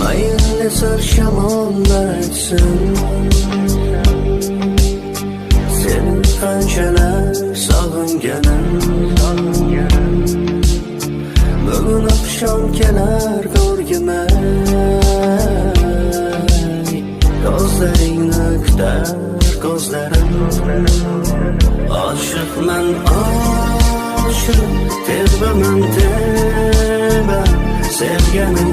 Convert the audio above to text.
Hayırlı sar şamollar etsin. Senin qanchalar sog'inganim, bugun oqshom kelar ko'rgimay. Ko'zlaringni kutar ko'zlarim. Oshiqman oshiq, tebaman teba, sevganim